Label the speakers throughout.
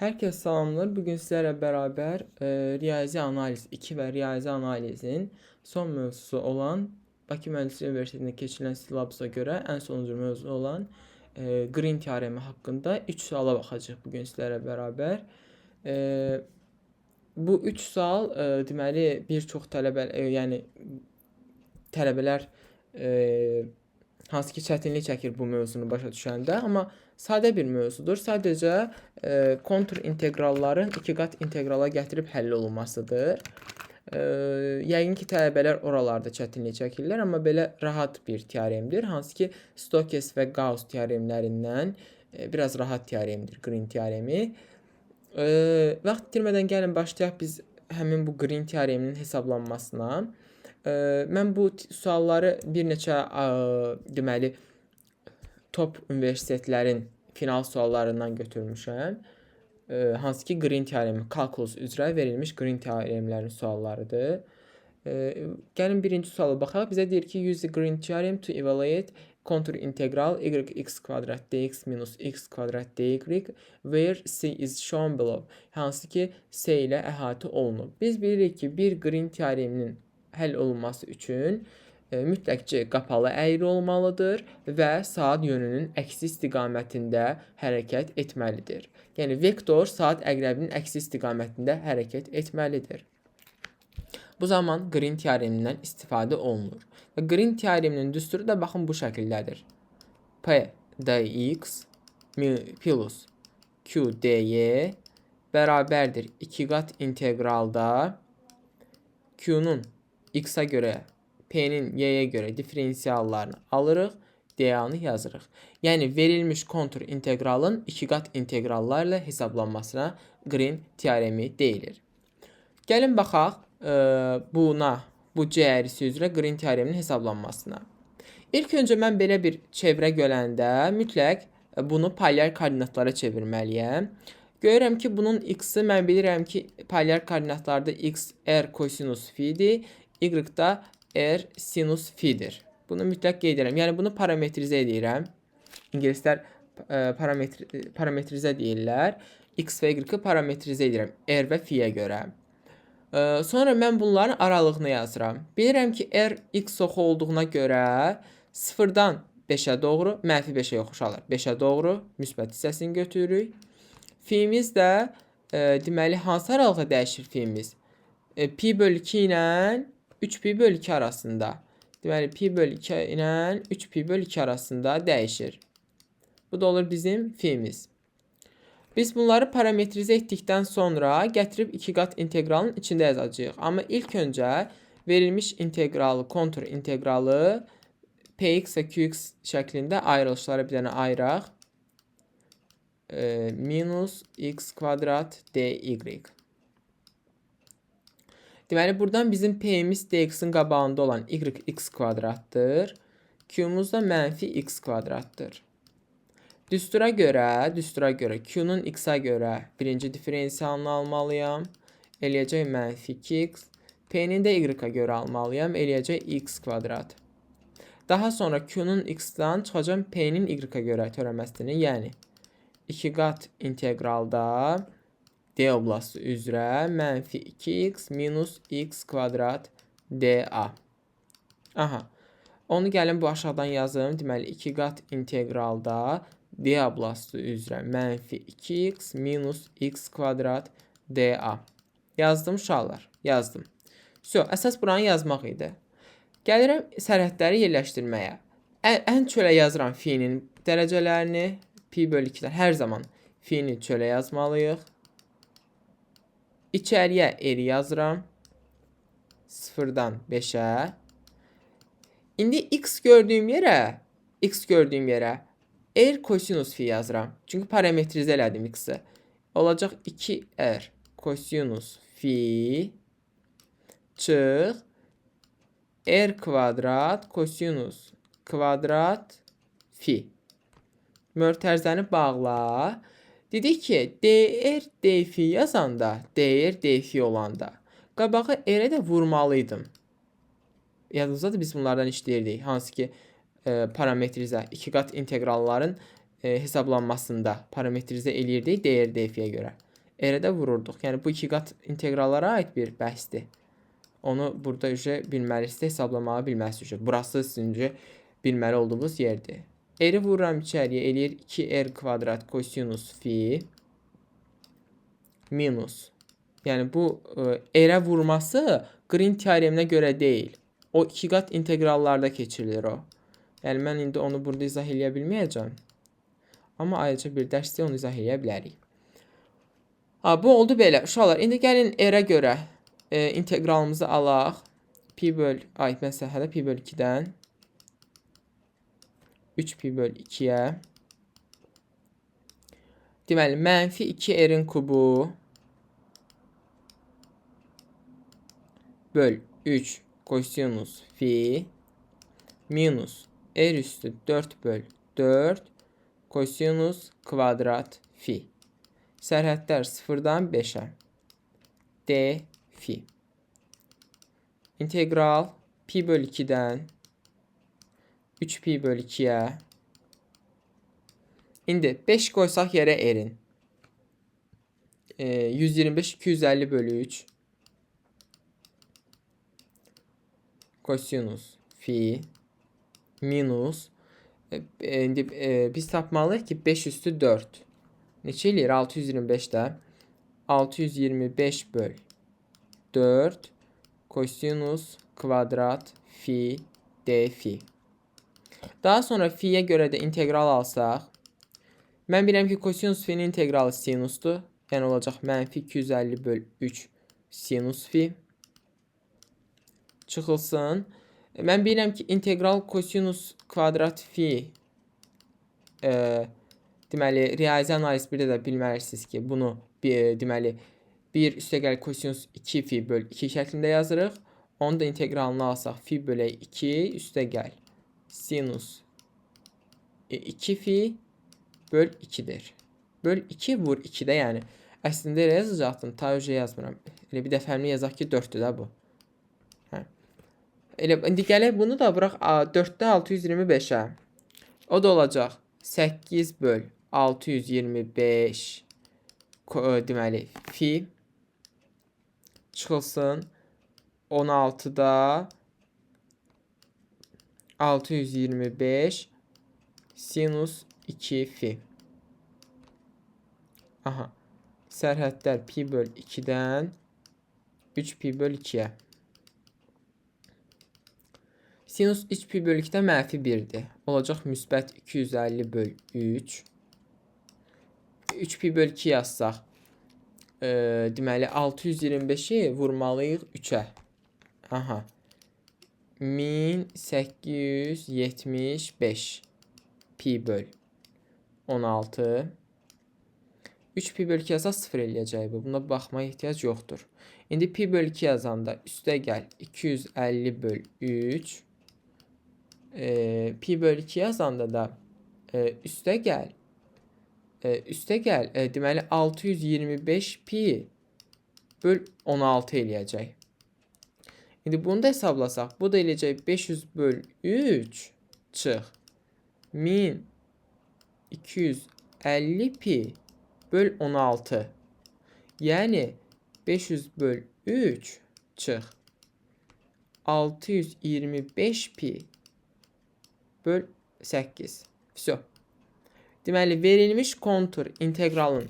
Speaker 1: Hər kəs salamlar. Bugün sizlərlə bərabər riyazi analiz 2 və riyazi analizin son mövzusu olan Bakı Mühəndislik Universitetində keçirilən sillabusa görə ən sonuncu mövzu olan Green teoremi haqqında 3 suala baxacağıq bugün sizlərlə bərabər. Bu 3 sual deməli bir çox tələbələr hansı ki çətinlik çəkir bu mövzunu başa düşəndə, amma sadə bir mövzudur. Sadəcə kontur inteqralların 2 qat inteqrala gətirib həll olunmasıdır. Yəqin ki tələbələr oralarda çətinlik çəkirlər, amma belə rahat bir teoremdir. Hansı ki Stokes və Gauss teoremlərindən biraz rahat teoremdir Green teoremi. Vaxt itirmədən gəlin başlayaq biz həmin bu Green teoreminin hesablanmasına. Mən bu sualları bir neçə deməli top universitetlərin final suallarından götürmüşəm. Hansı ki Green teoremi kalkulus üzrə verilmiş Green teoremlərin suallarıdır. Gəlin birinci suala baxaq. Bizə deyir ki use the Green theorem to evaluate contour integral yx kvadrat dx minus x kvadrat dy where c is shown below. Hansı ki c ilə əhatə olunub. Biz bilirik ki bir Green teoreminin həll olunması üçün mütləq qapalı əyri olmalıdır və saat yönünün əksi istiqamətində hərəkət etməlidir. Yəni vektor saat əqrəbinin əksi istiqamətində hərəkət etməlidir. Bu zaman Green teoremindən istifadə olunur. Və Green teoreminin düsturu da baxın bu şəkildədir. P dx plus q dy bərabərdir 2 qat inteqralda q-nun x-a görə, p-nin y-yə görə diferensiallarını alırıq, dA-nı yazırıq. Yəni verilmiş kontur inteqralın 2 qat inteqrallarla hesablanmasına Green teoremi deyilir. Gəlin baxaq bu c əyrisi üzrə Green teoreminin hesablanmasına. İlk öncə mən belə bir çevrə görəndə mütləq bunu polyar koordinatlara çevirməliyəm. Görürəm ki bunun x-i mən bilirəm ki polyar koordinatlarda x r kosinus fidir, y-da r sinus fidir. Bunu mütləq qeyd edirəm. Yəni bunu parametrizə edirəm. İngilislər parametrizə deyirlər. X və y-i parametrizə edirəm r və f-yə görə. Sonra mən bunların aralığını yazıram. Bilirəm ki r x oxu olduğuna görə 0-dan 5-ə doğru, mənfi 5-ə yox uşaqlar, 5-ə doğru müsbət hissəsini götürürük. F-imiz də deməli hansı aralıqda dəyişir f-imiz? Pi bölü 2 ilə 3 pi bölü 2 arasında. Deməli pi bölü 2 ilə 3 pi bölü 2 arasında dəyişir. Bu da olur bizim f-imiz. Biz bunları parametrizə etdikdən sonra gətirib 2 qat inteqralın içində yazacağıq. Amma ilk öncə verilmiş inteqralı, kontur inteqralı px və qx şəklində ayrılışlara bir dənə ayıraq. Minus x kvadrat dy. Deməli buradan bizim p'miz dx'in qabağında olan yx kvadratdır. Q'muz da mənfi x kvadratdır. Düstura görə q'nun x-a görə birinci diferensialını almalıyam. Eləyəcək mənfi 2x. P'nin də y-a görə almalıyam. Eləyəcək x kvadrat. Daha sonra q'nun x-dan çıxacam p'nin y-a görə törəməsini. Yəni 2 qat inteqralda d oblası üzrə mənfi 2x minus x kvadrat dA. Aha. Onu gəlin bu aşağıdan yazım. Deməli 2 qat inteqralda d oblası üzrə mənfi 2x minus x kvadrat dA. Yazdım uşaqlar. Yazdım. Əsas buranı yazmaq idi. Gəlirəm sərhədləri yerləşdirməyə. Ən çölə yazıram f-nin dərəcələrini. Pi bölü 2'dən hər zaman f-ni çölə yazmalıyıq. İçəriyə r yazıram. 0-dan 5'ə. İndi x gördüyüm yerə r kosinus fi yazıram. Çünki parametrizə elədim x-i. Olacaq 2r kosinus fi çıx r kvadrat kosinus kvadrat fi. Mötərizəni bağla. Dedik ki, dr df yazanda, dr df olanda qabağı r-ə də vurmalıydım. Yadınızda da biz bunlardan işləyirdik. Hansı ki parametrizə 2 qat inteqralların hesablanmasında parametrizə eləyirdik dr df-yə görə. R-ə də vururduq. Yəni bu ikiqat inteqrallara aid bir bəhsdir. Onu burada bilməlisiniz, hesablamağı bilməlisiniz. Burası sizin bilməli olduğunuz yerdir. R-i vururam içəriyə, eləyir 2R kvadrat kosinus fi minus. Yəni bu R-ə vurması Green teoreminə görə deyil. O ikiqat inteqrallarda keçirilir o. Yəni mən indi onu burada izah eləyə bilməyəcəm. Amma ayrıca bir dərsdə onu izah eləyə bilərik. Bu oldu belə. Uşaqlar, indi gəlin R-ə görə inteqralımızı alaq. Pi böl, məsələdə pi böl 2-dən 3 pi böl 2-yə. Deməli, mənfi 2R'in kubu böl 3 kosinus fi minus R üstü 4 böl 4 kosinus kvadrat fi. Sərhədlər 0-dan 5-ə. D fi. İntegral pi böl 2-dən 3 pi böl 2-yə. İndi 5 qoysaq yerə R-in. 125 250 bölü 3 kosinus fi minus indi biz tapmalıyıq ki 5 üstü 4 neçə eləyir? 625-də 625 böl 4 kosinus kvadrat fi d fi. Daha sonra fi'yə görə də integral alsaq, mən bilirəm ki kosinus fi'nin integralı sinusdur. Yəni olacaq mənfi 250 böl 3 sinus fi. Çıxılsın. Mən bilirəm ki integral kosinus kvadrat fi deməli riyazi analiz 1-də də bilməlisiniz ki bunu deməli 1 üstəgəl kosinus 2 fi böl 2 şəklində yazırıq. Onu da integralını alsaq fi bölə 2 üstəgəl sinus 2 fi böl 2'dir. Böl 2 vur 2'də yəni. Əslində elə yazacaqdım. Ta öcə yazmıram. Elə bir dəfəmli yazaq ki 4'dür də bu. Elə indi gələk bunu da bıraq 4'də 625'ə. O da olacaq 8 böl 625 deməli fi çıxılsın 16'da 625 sinus 2 fi. Aha. Sərhədlər pi böl 2-dən 3 pi böl 2'yə. Sinus 3 pi böl 2'də mənfi 1'dir. Olacaq müsbət 250 böl 3. 3 pi böl 2 yazsaq. Deməli 625'i vurmalıyıq 3'ə. Aha. 1875 pi böl 16. 3 pi böl 2 yazsa 0 eləyəcək bu. Buna baxmaya ehtiyac yoxdur. İndi pi böl 2 yazanda üstə gəl 250 böl 3. Pi böl 2 yazanda da üstə gəl deməli 625 pi böl 16 eləyəcək. İndi bunu da hesablasaq, bu da eləyəcək 500 böl 3 çıx 1250 pi böl 16. Yəni 500 böl 3 çıx 625 pi böl 8. Vəsə. Deməli verilmiş kontur inteqralın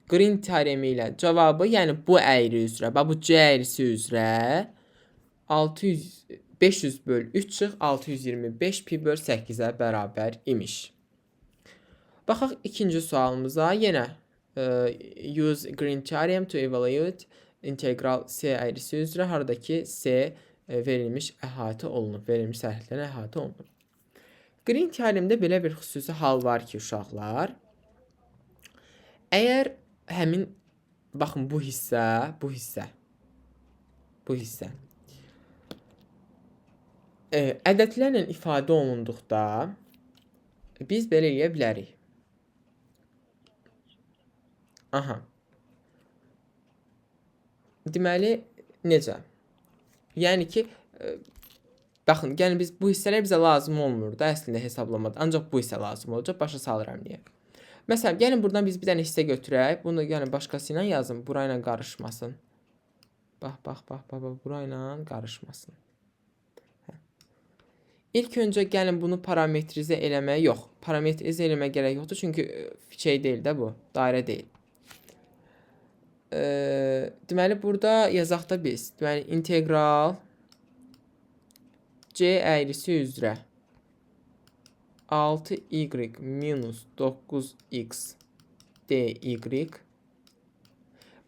Speaker 1: Green teoremi ilə cavabı, yəni bu əyri üzrə, bu C əyrisi üzrə 500 böl 3 çıx 625 pi böl 8'ə bərabər imiş. Baxaq ikinci sualımıza. Yenə use Green theorem to evaluate integral C əyrisi üzrə, haradakı C verilmiş əhatə olunub, verilmiş sərhədlərlə əhatə olunub. Green teoremdə belə bir xüsusi hal var ki, uşaqlar, əgər həmin, baxın bu hissə ədədlərlə ifadə olunduqda biz belə eləyə bilərik. Aha. Deməli, necə? Yəni ki, baxın, yəni bu hissələr bizə lazım olmur da əslində hesablamada. Ancaq bu hissə lazım olacaq. Başa salıram niyə. Məsələn, gəlin buradan biz bir dənə hissə götürək. Bunu yəni başqası ilə yazın, burayla qarışmasın. Bax, burayla qarışmasın. İlk öncə gəlin bunu parametrizə eləməyə yox. Parametrizə eləməyə gərək yoxdur, çünki şey deyil də bu, dairə deyil. Deməli burada yazaq da biz. Deməli integral C əyrisi üzrə 6y minus 9x dy.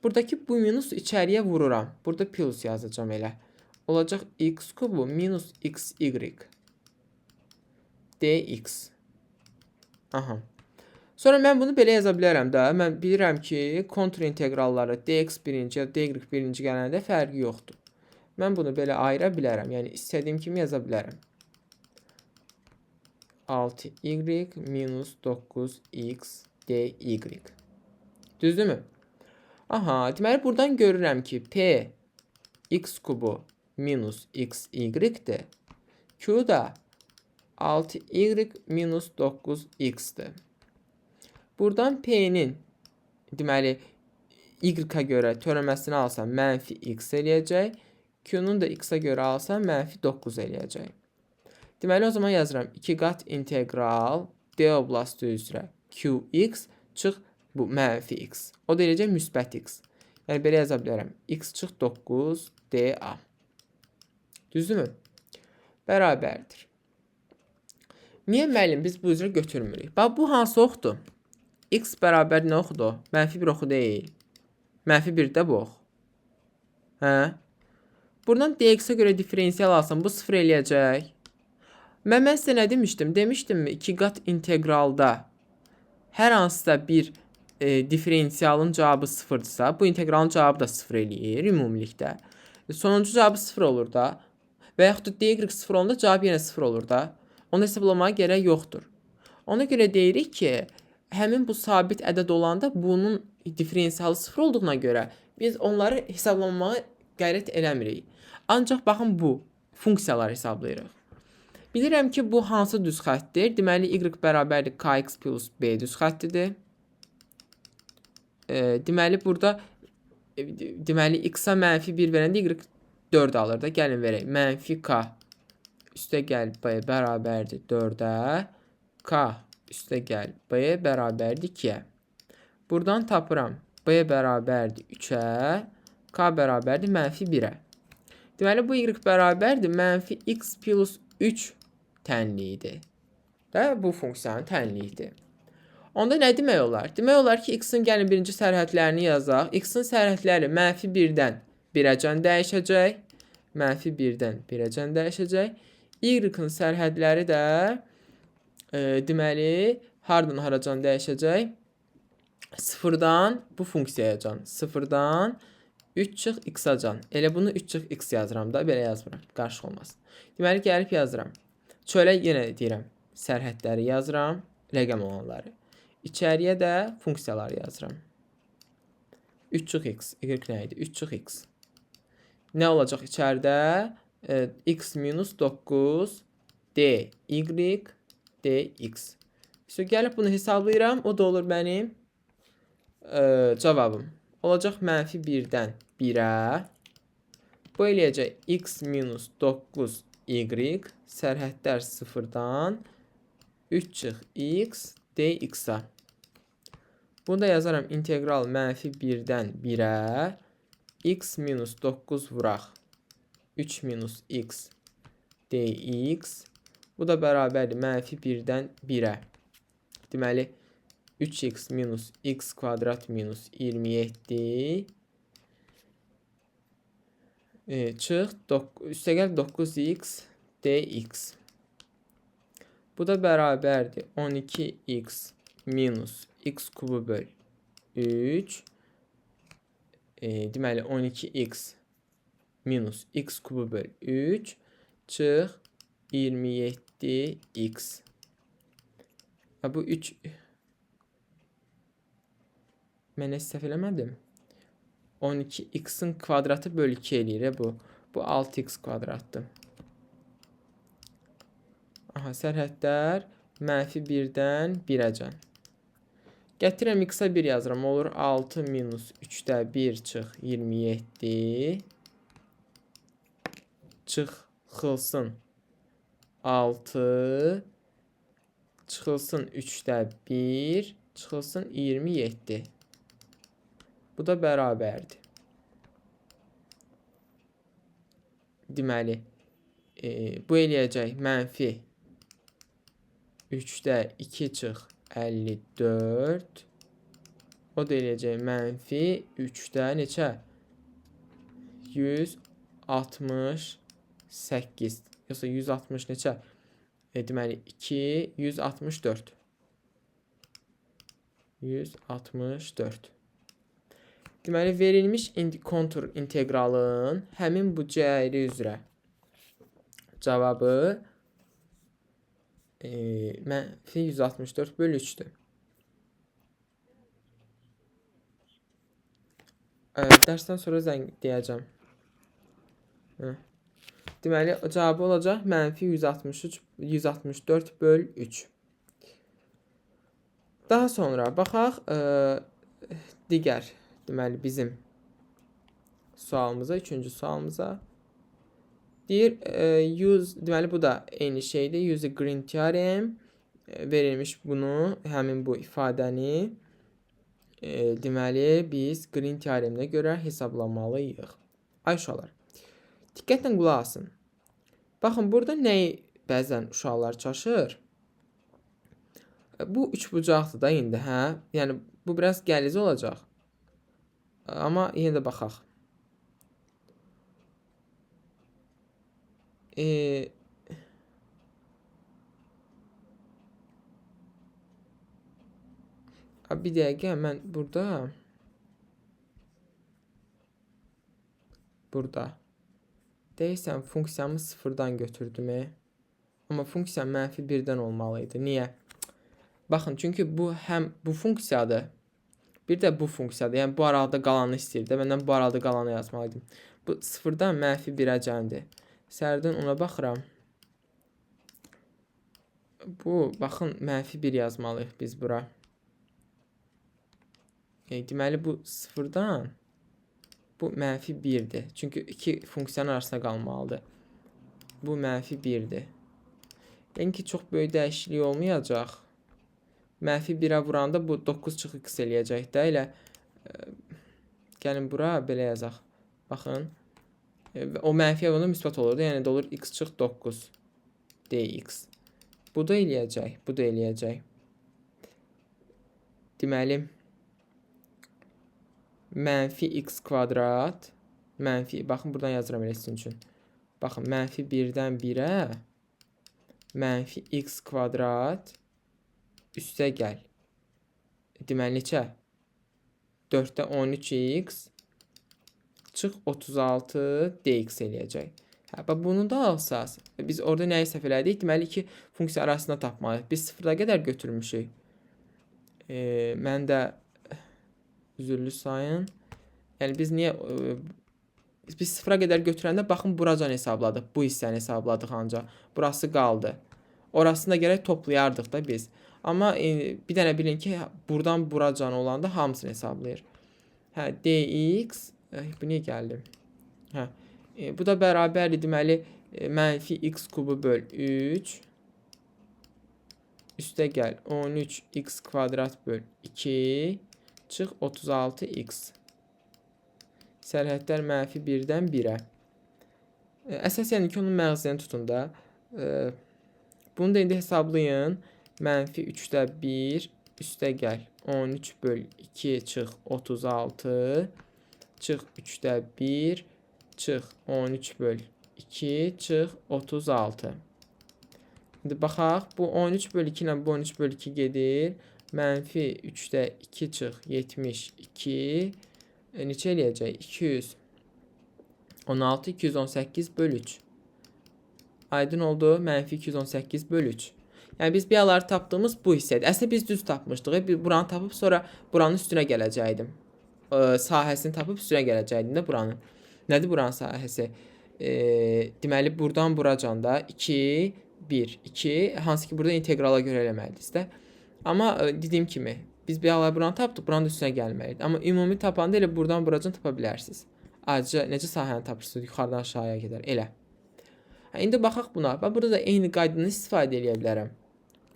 Speaker 1: Buradakı bu minus içəriyə vururam. Burada plus yazacağam elə. Olacaq x kubu minus xy dx. Aha. Sonra mən bunu belə yaza bilərəm də. Mən bilirəm ki, kontur inteqralları dx birinci ya dy birinci gələndə fərqi yoxdur. Mən bunu belə ayıra bilərəm. Yəni istədiyim kimi yaza bilərəm. 6y minus 9x dy. Düzdürmü? Aha, deməli buradan görürəm ki, p x kubu minus xy-dir. Q da 6y minus 9x-dir. Buradan P'nin deməli y-ə görə törəməsini alsam mənfi x eləyəcək. Q'nun da x-ə görə alsam mənfi 9 eləyəcək. Deməli o zaman yazıram 2 qat integral d oblastı üzrə qx çıx bu mənfi x. O da eləyəcək müsbət x. Yəni belə yaza bilərəm. X çıx 9 dA. Düzdürmü? Bərabərdir. Niyə müəllim biz bu üzrə götürmürük? Bax bu hansı oxdur? X bərabər nə oxudur? Mənfi 1 oxu deyil. Mənfi 1 də bu ox. Hə? Buradan dx-ə görə diferensial alsam bu 0 eləyəcək. Mən sizə nə demişdim? Demişdimmi 2 qat inteqralda hər hansısa bir diferensialın cavabı 0-dırsa, bu inteqralın cavabı da 0 eləyir ümumilikdə. Sonuncu cavabı 0 olur da. Və yaxud da dy 0 olanda cavab yenə 0 olur da. Onu hesablamağa gərək yoxdur. Ona görə deyirik ki, həmin bu sabit ədəd olanda bunun diferensialı 0 olduğuna görə biz onları hesablamağa qeyrət eləmirik. Ancaq baxın bu funksiyaları hesablayırıq. Bilirəm ki, bu hansı düz xəttdir? Deməli, y bərabərdir kx plus b düz xəttidir. Deməli, burada deməli, x-a mənfi 1 verəndə y 4 alır da. Gəlin verək. Mənfi k üstə gəl b bərabərdir 4-ə. K üstə gəl b bərabərdir 2-yə. Buradan tapıram. B bərabərdir 3-ə. K bərabərdir mənfi 1-ə. Deməli, bu y bərabərdir mənfi x plus 3 tənliyidir. Və bu funksiyanın tənliyidir. Onda nə demək olar? Demək olar ki, x-in gəlin birinci sərhədlərini yazaq. X-in sərhədləri mənfi 1-dən 1-əcən dəyişəcək. Mənfi 1-dən 1-əcən dəyişəcək. Y-in sərhədləri də deməli, hardan haracan dəyişəcək? 0-dan bu funksiyayacan. 0-dan 3 çıx x-acan. Elə bunu 3 çıx x yazıram da, belə yazmıram. Qarışıq olmasın. Deməli, gəlib yazıram. Çölə yenə deyirəm. Sərhədləri yazıram. Rəqəm olanları. İçəriyə də funksiyaları yazıram. 3 çıx x. Y nə idi? 3 çıx x. Nə olacaq içəridə? X minus 9 dy dx. İşte gəlib bunu hesablayıram. O da olur mənim cavabım. Olacaq mənfi 1-dən 1-ə. Bu eləyəcək x minus 9y sərhədlər 0-dan 3 çıx x dx-a. Bunu da yazaram integral mənfi 1-dən 1-ə. X minus 9 vuraq. 3 minus x dx. Bu da bərabərdir mənfi 1-dən 1-ə. Deməli, 3x minus x kvadrat minus 27 çıx üstəgəl 9x dx. Bu da bərabərdir 12x minus x kubu böl 3. Deməli 12x minus x kubu böl 3 çıx 27x. Bu 3 mən səhv eləmədim. 12x-in kvadratı böl 2 eləyir bu. Bu 6x kvadratdır. Aha, sərhədlər mənfi 1-dən 1-əcən. Gətirəm x-a 1 yazıram. Olur 6 minus 3-də 1 çıx 27. Çıxılsın 6. Çıxılsın 3-də 1. Çıxılsın 27. Bu da bərabərdir. Deməli, bu eləyəcək mənfi 3-də 2 çıx 54. O da eləyəcək mənfi 3-də neçə? 168. Yoxsa 160 neçə? Deməli 2, 164. 164. Deməli, verilmiş kontur inteqralın həmin bu cəyri üzrə cavabı mənfi 164 bölü 3'dür. Dərsdən sonra zəng deyəcəm. Deməli, cavabı olacaq mənfi 164 bölü 3. Daha sonra baxaq digər, deməli, bizim sualımıza, üçüncü sualımıza. Deyir, deməli, bu da eyni şeydir. Use the green theorem verilmiş bunu, həmin bu ifadəni. Deməli, biz green teoreminə görə hesablamalıyıq. Ay uşaqlar, diqqətlə qulaq asın. Baxın, burada nəyi bəzən uşaqlar çaşır? Bu üçbucaqdır da indi, hə? Yəni, bu biraz qəliz olacaq. Amma yenə də baxaq. Bir dəqiqə, mən burada deyirsən, funksiyamı sıfırdan götürdüm. Amma funksiya mənfi 1-dən olmalıydı. Niyə? Baxın, çünki bu həm bu funksiyadır, bir də bu funksiyadır. Yəni, bu arada qalanı istəyir də. Məndən bu arada qalanı yazmalıydım. Bu sıfırdan mənfi 1-ə gəldi. Sərdən ona baxıram. Bu, baxın, mənfi 1 yazmalıyıq biz bura. Deməli, bu sıfırdan bu mənfi 1'dir. Çünki iki funksiyanın arasında qalmalıdır. Bu mənfi 1'dir. Yəni ki, çox böyük dəyişiklik olmayacaq. Mənfi 1'ə vuranda bu 9 çıx x eləyəcək də. Elə gəlin bura belə yazaq. Baxın. O mənfiyə vuranda müsbət olurdu. Yəni də olur x çıx 9 dx. Bu da eləyəcək. Bu da eləyəcək. Deməli, mənfi x kvadrat, mənfi, baxın buradan yazıram elə sizin üçün. Baxın, mənfi 1-dən 1-ə mənfi x kvadrat üstə gəl. Deməli, neçə? 4-də 13x çıx 36 dx eləyəcək. Bunu da alsaq, biz orada nəyi səhv elədik? Deməli, iki funksiya arasında tapmalıyıq. Biz sıfıra qədər götürmüşük. Mən də üzürlü sayın. Yəni, biz niyə... Biz sıfıra qədər götürəndə, baxın, buracan hesabladıq. Bu hissəni hesabladıq ancaq. Burası qaldı. Orasını da gərək toplayardıq da biz. Amma bir dənə bilin ki, buradan buracan olanda hamısını hesablayır. Dx... Bu niyə gəldi? Bu da bərabərdir. Deməli, mənfi x kubu böl 3. Üstə gəl 13x kvadrat böl 2. Çıx 36x. Sərhədlər mənfi 1-dən 1-ə. Əsas yəni ki, onun məğzini tutun da. Bunu da indi hesablayın. Mənfi 3-də 1 üstə gəl 13 böl 2 çıx 36. Çıx 3-də 1 çıx 13 böl 2 çıx 36. İndi baxaq. Bu 13 böl 2 ilə bu 13 böl 2 gedir. Mənfi 3-də 2 çıx 72. Neçə eləyəcək? 216, 218 böl 3. Aydın oldu. Mənfi 218 böl 3. Yəni, biz biyaları tapdığımız bu hissədir. Əslində, biz düz tapmışdıq. Buranı tapıb, sonra buranın üstünə gələcəkdim. Sahəsini tapıb, üstünə gələcəkdim də buranın. Nədir buranın sahəsi? Deməli, buradan buracanda 2, 1, 2. Hansı ki, burada integrala görə eləməliyik də. Amma dediyim kimi, Biz bir alay buranı tapdıq, buranın da üstünə gəlməliydi. Amma ümumi tapanda elə buradan buracan tapa bilərsiniz. Ayrıca necə sahəni tapırsınız, yuxarıdan aşağıya gedər, elə. İndi baxaq buna. Bax, burada da eyni qaydanı istifadə edə bilərəm.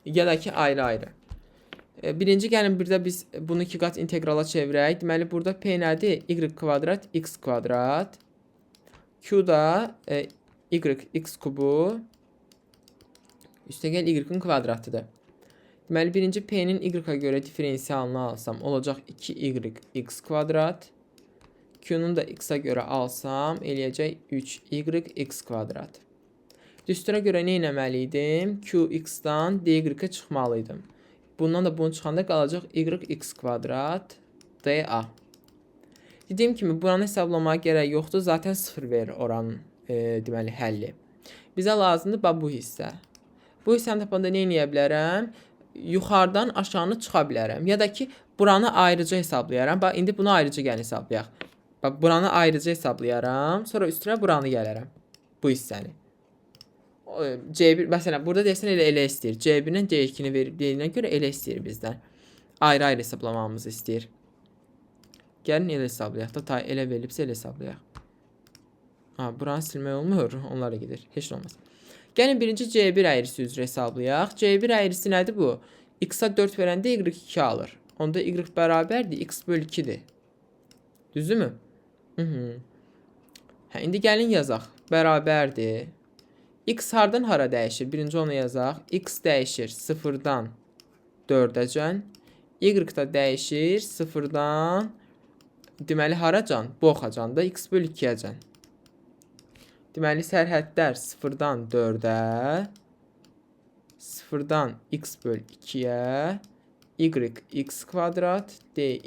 Speaker 1: Ya da ki, ayrı-ayrı. Birinci gəlin burada biz bunu 2 qat integrala çevirək. Deməli, burada P nədir? Y kvadrat, x kvadrat. Q da y x kubu. Üstəgəl y-in kvadratıdır. Deməli, birinci P-nin y-a görə diferensialını alsam, olacaq 2y x kvadrat. Q-nun da x-a görə alsam, eləyəcək 3y x kvadrat. Üstünə görə nə etməliydim? Q-x-dan d-y-ə çıxmalıydım. Bundan da bunu çıxanda qalacaq y-x kvadrat dA. Dediyim kimi, buranı hesablamağa gərək yoxdur. Zaten 0 verir oranın deməli, həlli. Bizə lazımdır bu hissə. Bu hissəni tapanda nə edə bilərəm? Yuxarıdan aşağını çıxa bilərəm. Ya da ki, buranı ayrıca hesablayaram. Bax, indi bunu ayrıca gəlin hesablayaq. Bax, buranı ayrıca hesablayaram. Sonra üstünə buranı gələrəm. Bu hissəni. C1, məsələn, burada deyəsən elə istəyir. C1-dən C2-ni verib deyilənə görə elə istəyir bizdən. Ayrı-ayrı hesablamamızı istəyir. Gəlin elə hesablayaq da, elə verilibsə elə hesablayaq. Buranı silmək olmur, onlara gedir. Heç nə olmaz. Gəlin birinci C1 əyrisi üzrə hesablayaq. C1 əyrisi nədir bu? X-a 4 verəndə Y2 alır. Onda Y bərabərdir, X bölü 2-dir. Düzdürmü? İndi gəlin yazaq. Bərabərdir. X hardan hara dəyişir? Birinci onu yazaq. X dəyişir 0-dan 4-əcən. Y da dəyişir 0-dan deməli haracan? Bu oxacan da X bölü 2-əcən. Deməli sərhədlər 0-dan 4-ə, 0-dan X bölü 2-yə, Y x kvadrat, dy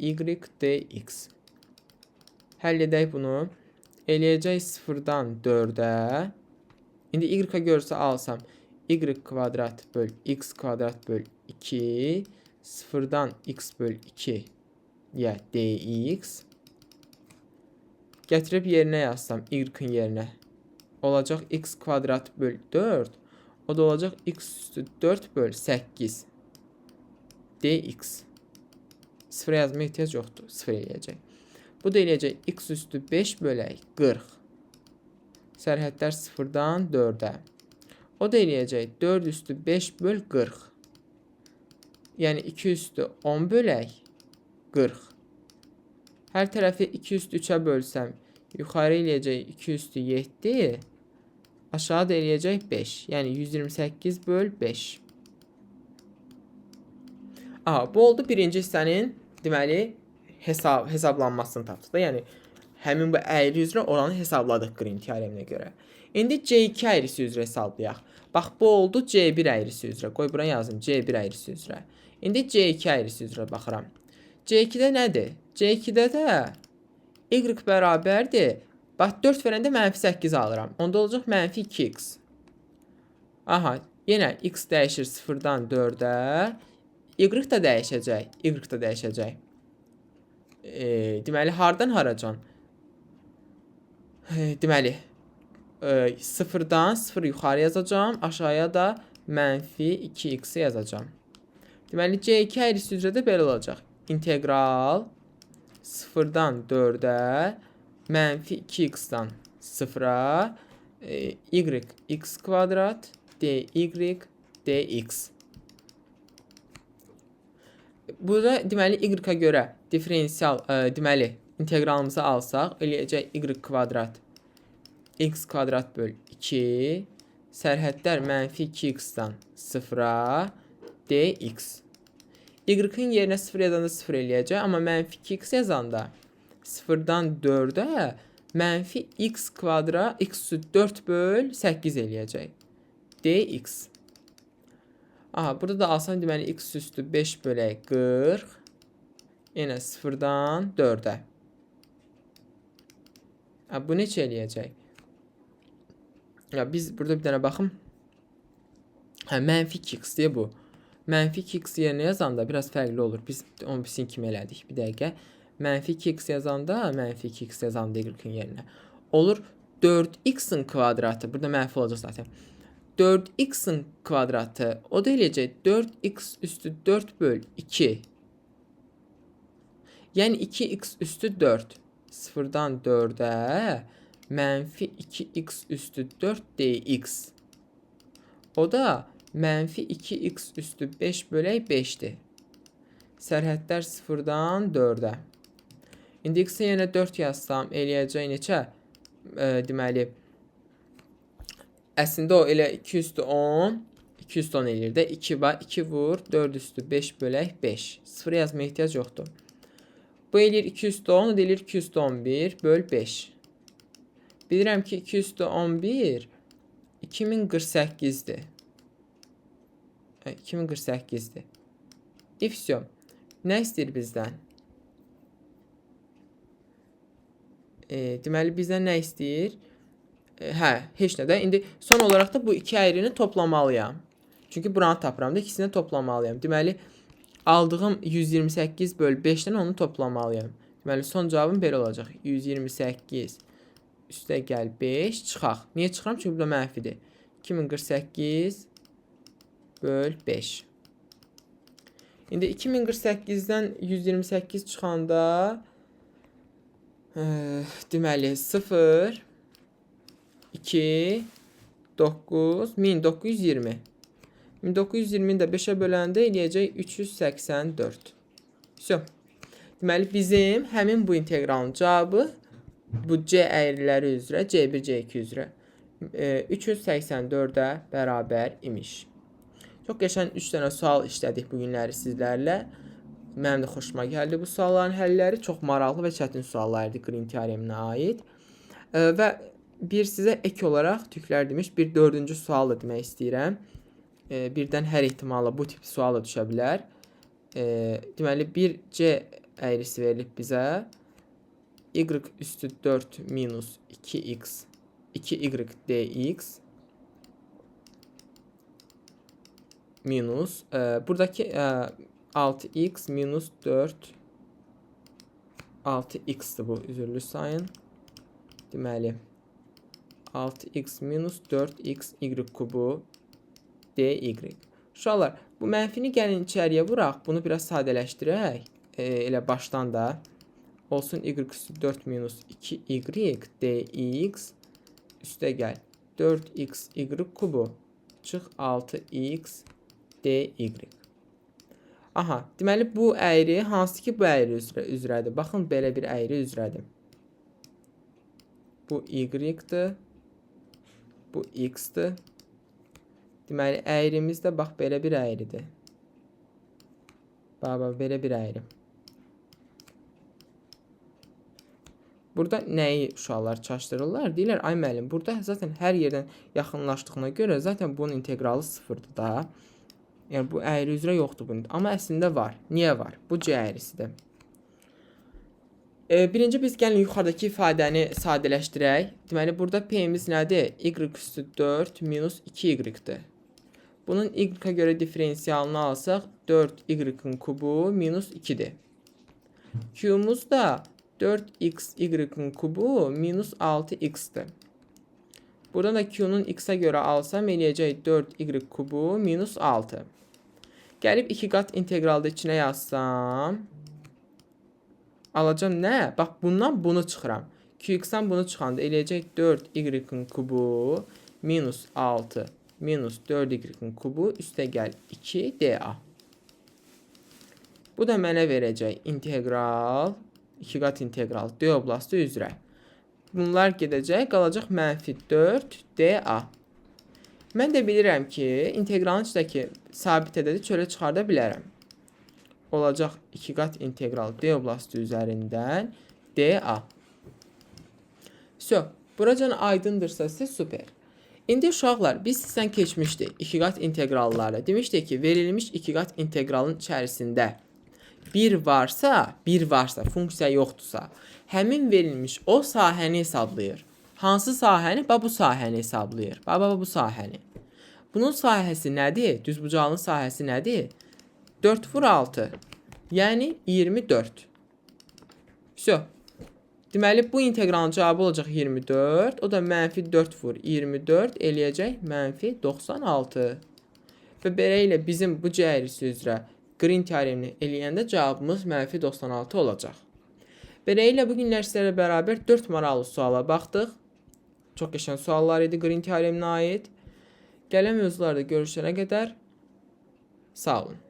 Speaker 1: dx. Həll edək bunu. Eləyəcək 0-dan 4-ə. İndi y-a görsə alsam, y kvadrat böl x kvadrat böl 2, 0-dan x böl 2-yə dx. Gətirib yerinə yazsam, y-in yerinə. Olacaq x kvadrat böl 4. O da olacaq x üstü 4 böl 8 dx. 0 yazmaya ehtiyac yoxdur. 0 eləyəcək. Bu da eləyəcək x üstü 5 bölək 40. Sərhədlər 0-dan 4-ə. O da eləyəcək 4 üstü 5 böl 40. Yəni 2 üstü 10 bölək 40. Hər tərəfi 2 üstü 3-ə bölsəm, yuxarı eləyəcək 2 üstü 7. Aşağı da eləyəcək 5. Yəni 128 böl 5. Bu oldu birinci hissənin deməli hesablanmasını tapdıq da. Yəni həmin bu əyri üzrə oranı hesabladıq qrin teoreminə görə. İndi C2 əyrisi üzrə hesablayaq. Bax, bu oldu C1 əyrisi üzrə. Qoy bura yazım, C1 əyrisi üzrə. İndi C2 əyrisi üzrə baxıram. C2-də nədir? C2-də də y bərabərdir. Bax, 4 verəndə -8 alıram. Onda olacaq -2x. Yenə x dəyişir 0-dan 4-ə. Y da dəyişəcək. Y da dəyişəcək. Deməli, hardan haracan? Deməli, 0-dan 0 yuxarı yazacağım. Aşağıya da -2x yazacağım. Deməli, C2 əyrisi üzrə də belə olacaq. İntegral 0-dan 4-ə -2x-dan 0-a y x kvadrat dy dx. Burada deməli y-a görə diferensial deməli integralımızı alsaq, eləyəcək y kvadrat x kvadrat böl 2, sərhədlər -2x-dan 0-a dx. Y-in yerinə 0 yazanda 0 eləyəcək, amma -2x yazanda 0-dan 4-ə -x kvadrat x üstü 4 böl 8 eləyəcək. dx. Burada da alsam deməli x üstü 5 bölək 40. Yenə 0-dan 4-ə. Bu neçə eləyəcək? Biz burada bir dənə baxım. -2x deyə bu. -2x yerinə yazanda biraz fərqli olur. Biz onu bizim kimi elədik. Bir dəqiqə. -2x yazanda, -2x yazanda y-in yerinə. Olur 4x-in kvadratı. Burada mənfi olacaq zaten. 4x-in kvadratı. O da eləyəcək 4x üstü 4 böl 2 Yəni 2x üstü 4. 0-dan 4-ə mənfi 2x üstü 4 dx. O da mənfi 2x üstü 5 bölək 5-dir. Sərhədlər 0-dan 4-ə. İndi x-ə yenə 4 yazsam, eləyəcək neçə? Deməli, əslində o elə 2 üstü 10, 2 üstü 10 eləyir də. 2 vur, 4 üstü 5 bölək 5. 0 yazmaya ehtiyac yoxdur. Bu eləyir 2 üstü 10, o da eləyir 2 üstü 11 böl 5. Bilirəm ki, 2 üstü 11 2048-dir. 2048-dir. İfsyo. Nə istəyir bizdən? Deməli, bizdən nə istəyir? Heç nə də. İndi son olaraq da bu iki əyrini toplamalıyam. Çünki buranı tapıram da ikisini toplamalıyam. Deməli, aldığım 128 böl 5-dən onu toplamalıyam. Deməli, son cavabım belə olacaq. 128 üstə gəl 5 çıxaq. Niyə çıxıram? Çünki bu da mənfidir. 2048 böl 5. İndi 2048-dən 128 çıxanda deməli 0 2 9 1920. 1920-ni də 5-ə böləndə eləyəcək 384. Deməli, bizim həmin bu inteqralın cavabı bu C əyriləri üzrə, C1, C2 üzrə 384-ə bərabər imiş. Çox qəşəng 3 dənə sual işlədik bu günləri sizlərlə. Mənim də xoşuma gəldi bu sualların həlləri. Çox maraqlı və çətin suallardı Green teoreminə aid. Və bir sizə ek olaraq tüklər demiş bir dördüncü sual da demək istəyirəm. Birdən hər ehtimalla bu tip sual da düşə bilər. Deməli, bir C əyrisi verilib bizə. Y üstü 4 minus 2x 2y dx minus buradakı 6x minus 4 6x'dir bu, üzürlü sayın. Deməli 6x minus 4x y kubu dy. Uşaqlar, bu mənfini gəlin içəriyə vuraq, bunu biraz sadələşdirək. Elə başdan da olsun y üstü 4 minus 2y dx üstə gəl 4x y kubu çıx 6x dy. Aha, deməli bu əyri hansı ki bu əyri üzrədir? Baxın, belə bir əyri üzrədir. Bu y-dir, bu x-dir. Deməli, əyrimiz də bax belə bir əyridir. Bax, belə bir əyri. Burada nəyi uşaqlar çaşdırırlar? Deyirlər, ay müəllim, burada zaten hər yerdən yaxınlaşdığına görə zaten bunun integralı sıfırdır da. Yəni, bu əyri üzrə yoxdur bunun. Amma əslində var. Niyə var? Bu C əyrisidir. Birinci biz gəlin yuxarıdakı ifadəni sadələşdirək. Deməli, burada P-miz nədir? Y üstü 4 minus 2y-dir. Bunun y-a görə diferensiyalını alsaq 4y-in kubu minus 2-dir. Q-muz da 4x-y-in kubu minus 6x-dir. Buradan da Q-nun x-a görə alsam eləyəcək 4y kubu minus 6. Gəlib 2 qat integralda içinə yazsam. Alacam nə? Bax, bundan bunu çıxıram. Qx-dan bunu çıxanda eləyəcək 4y-in kubu minus 6 minus 4y-in kubu üstə gəl 2 dA. Bu da mənə verəcək integral, 2 qat integral D oblastı üzrə. Bunlar gedəcək, qalacaq mənfi 4 dA. Mən də bilirəm ki, integralın içindəki sabit ədədi çölə çıxarda bilərəm. Olacaq 2 qat integral D oblastı üzərindən dA. Buracan aydındırsa sizə super. İndi uşaqlar, biz sizdən keçmişdik 2 qat integralları. Demişdik ki, verilmiş 2 qat integralın içərisində bir varsa, funksiya yoxdursa, həmin verilmiş o sahəni hesablayır. Hansı sahəni? Bu sahəni hesablayır. Bu sahəni. Bunun sahəsi nədir? Düzbucağının sahəsi nədir? 4 vur 6. Yəni 24. Deməli, bu integralın cavabı olacaq 24. O da mənfi 4 vur 24 eləyəcək mənfi 96. Və belə ilə bizim bu C əyrisi üzrə Green teoremini eləyəndə cavabımız mənfi 96 olacaq. Beləliklə bu günlər sizlərlə bərabər 4 maraqlı suala baxdıq. Çox qəşəng suallar idi Green teoreminə aid. Gələn mövzularda görüşənə qədər sağ olun.